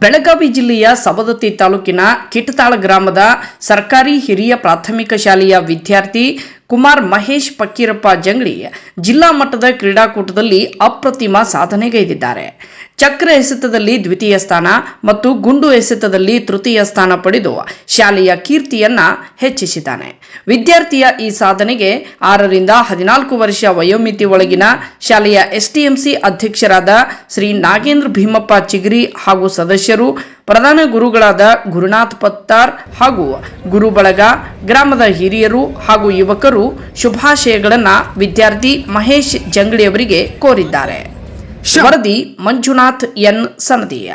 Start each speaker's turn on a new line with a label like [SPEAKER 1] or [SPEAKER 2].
[SPEAKER 1] ಬೆಳಗಾವಿ ಜಿಲ್ಲೆಯ ಸವದತ್ತಿ ತಾಲೂಕಿನ ಕಿಟತಾಳ ಗ್ರಾಮದ ಸರ್ಕಾರಿ ಹಿರಿಯ ಪ್ರಾಥಮಿಕ ಶಾಲೆಯ ವಿದ್ಯಾರ್ಥಿ ಕುಮಾರ್ ಮಹೇಶ್ ಫಕ್ಕೀರಪ್ಪ ಜಂಗಡಿ ಜಿಲ್ಲಾ ಮಟ್ಟದ ಕ್ರೀಡಾಕೂಟದಲ್ಲಿ ಅಪ್ರತಿಮ ಸಾಧನೆಗೈದಿದ್ದಾರೆ. ಚಕ್ರ ಎಸೆತದಲ್ಲಿ ದ್ವಿತೀಯ ಸ್ಥಾನ ಮತ್ತು ಗುಂಡು ಎಸೆತದಲ್ಲಿ ತೃತೀಯ ಸ್ಥಾನ ಪಡೆದು ಶಾಲೆಯ ಕೀರ್ತಿಯನ್ನ ಹೆಚ್ಚಿಸಿದ್ದಾನೆ. ವಿದ್ಯಾರ್ಥಿಯ ಈ ಸಾಧನೆಗೆ 6 ರಿಂದ 14 ವರ್ಷ ವಯೋಮಿತಿ ಒಳಗಿನ ಶಾಲೆಯ ಎಸ್ಟಿಎಂಸಿ ಅಧ್ಯಕ್ಷರಾದ ಶ್ರೀ ನಾಗೇಂದ್ರ ಭೀಮಪ್ಪ ಚಿಗರಿ ಹಾಗೂ ಸದಸ್ಯರು, ಪ್ರಧಾನ ಗುರುಗಳಾದ ಗುರುನಾಥ್ ಪತ್ತಾರ್ ಹಾಗೂ ಗುರು ಬಳಗ, ಗ್ರಾಮದ ಹಿರಿಯರು ಹಾಗೂ ಯುವಕರು ಶುಭಾಶಯಗಳನ್ನು ವಿದ್ಯಾರ್ಥಿ ಮಹೇಶ್ ಜಂಗಡಿಯವರಿಗೆ ಕೋರಿದ್ದಾರೆ. ವರದಿ ಮಂಜುನಾಥ್ ಎನ್ ಸನದಿಯ.